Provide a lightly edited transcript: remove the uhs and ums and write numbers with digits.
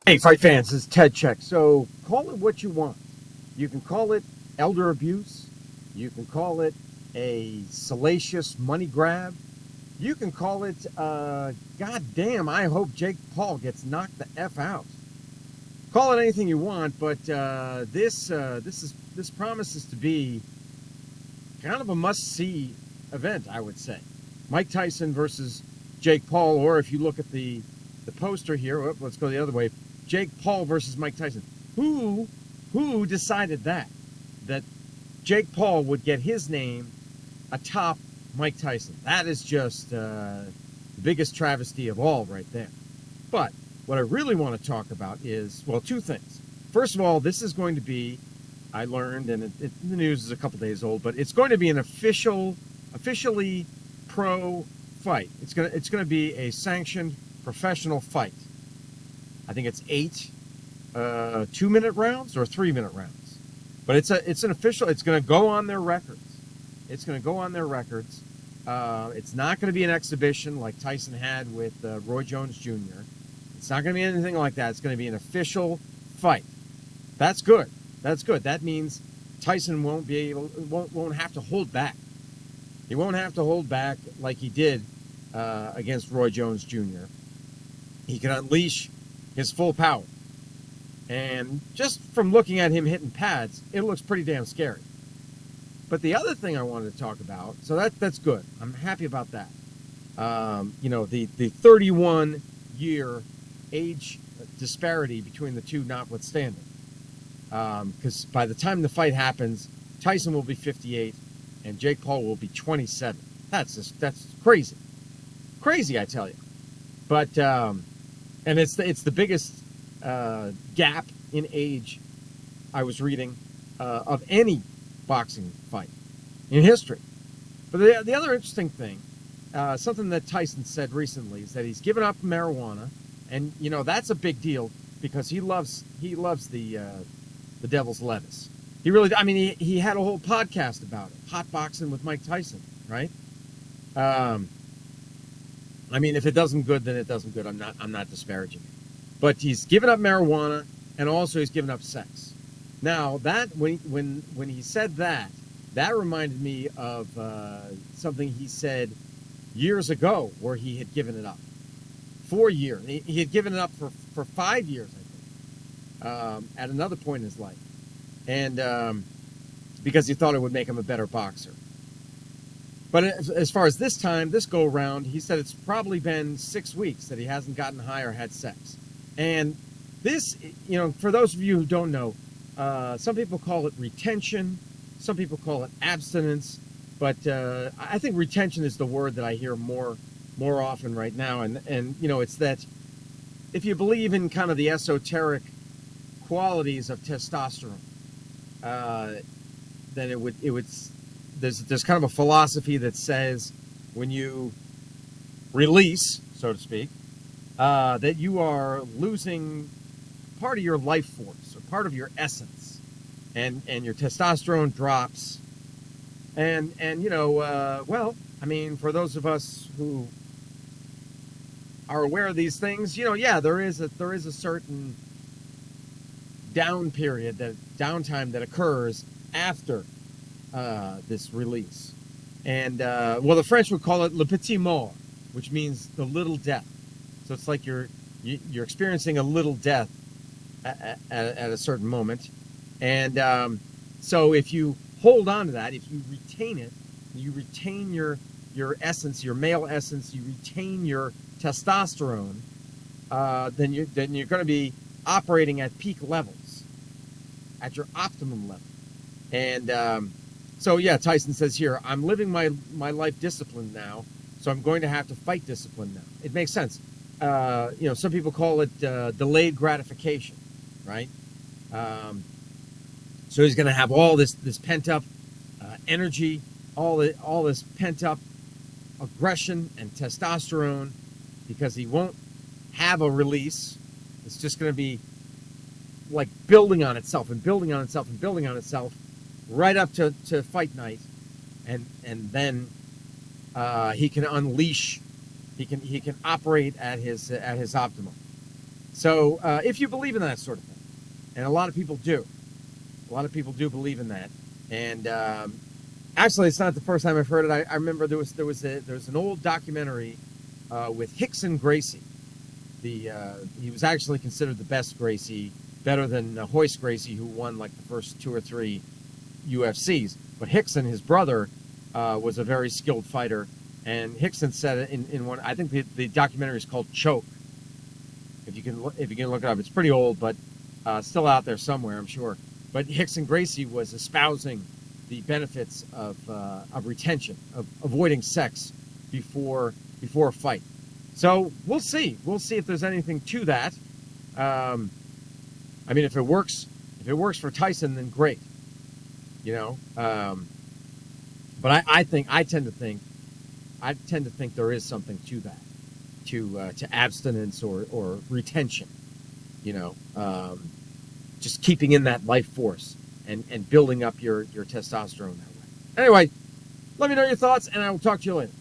Hey, fight fans, this is Ted Check. So call it what you want. You can call it elder abuse. You can call it a salacious money grab. You can call it, God damn, I hope Jake Paul gets knocked the F out. Call it anything you want, but this promises to be kind of a must-see event, I would say. Mike Tyson versus Jake Paul, or if you look at the poster here, let's go the other way. Jake Paul versus Mike Tyson. Who decided that Jake Paul would get his name atop Mike Tyson? That is just the biggest travesty of all, right there. But what I really want to talk about is, well, two things. First of all, this is going to be, I learned, and the news is a couple days old, but it's going to be an officially pro fight. It's gonna be a sanctioned professional fight. I think it's 8 2-minute rounds or 3-minute rounds, but it's an official. It's going to go on their records. It's going to go on their records. It's not going to be an exhibition like Tyson had with Roy Jones Jr. It's not going to be anything like that. It's going to be an official fight. That's good. That's good. That means Tyson won't have to hold back. He won't have to hold back like he did against Roy Jones Jr. He can unleash his full power. And just from looking at him hitting pads, it looks pretty damn scary. But the other thing I wanted to talk about, so that's good. I'm happy about that. The 31-year age disparity between the two notwithstanding. Because by the time the fight happens, Tyson will be 58 and Jake Paul will be 27. That's crazy. Crazy, I tell you. But and it's the biggest gap in age I was reading of any boxing fight in history. But the other interesting thing, something that Tyson said recently, is that he's given up marijuana, and that's a big deal because he loves the devil's lettuce. He really, I mean, he had a whole podcast about it, hot boxing with Mike Tyson, right? I mean, if it does him good, then it does him good. I'm not disparaging it. But he's given up marijuana, and also he's given up sex. Now, that when he said that reminded me of something he said years ago, where he had given it up. 4 years. He had given it up for 5 years, I think, at another point in his life, and because he thought it would make him a better boxer. But as far as this go around, he said it's probably been 6 weeks that he hasn't gotten high or had sex. And this, for those of you who don't know, some people call it retention, some people call it abstinence, but I think retention is the word that I hear more often right now. And it's that if you believe in kind of the esoteric qualities of testosterone, then it would there's kind of a philosophy that says when you release, so to speak, that you are losing part of your life force or part of your essence, and your testosterone drops, and well, I mean, for those of us who are aware of these things, there is a certain downtime that occurs after this release. And well, the French would call it le petit mort, which means the little death. So it's like you're experiencing a little death at a certain moment. And so if you hold on to that, if you retain it, you retain your essence, your male essence, you retain your testosterone, then you're going to be operating at peak levels, at your optimum level. And so yeah, Tyson says here, I'm living my life discipline now, so I'm going to have to fight discipline now. It makes sense. Some people call it delayed gratification, right? So he's going to have all this pent up energy, all this pent up aggression and testosterone, because he won't have a release. It's just going to be like building on itself and building on itself and building on itself right up to fight night, and then he can unleash. He can operate at his optimum. So if you believe in that sort of thing, and a lot of people do, believe in that. And actually, it's not the first time I've heard it. I remember there was an old documentary with Hickson Gracie. He was actually considered the best Gracie, better than Hoist Gracie, who won like the first 2 or 3 UFCs. But Hickson, his brother, was a very skilled fighter, and Hickson said in one. I think the documentary is called Choke. If you can look it up, it's pretty old, but still out there somewhere, I'm sure. But Hickson Gracie was espousing the benefits of retention, of avoiding sex before a fight. So we'll see. We'll see if there's anything to that. I mean, if it works for Tyson, then great. But I tend to think there is something to that, to abstinence or retention. Just keeping in that life force and building up your testosterone that way. Anyway, let me know your thoughts, and I will talk to you later.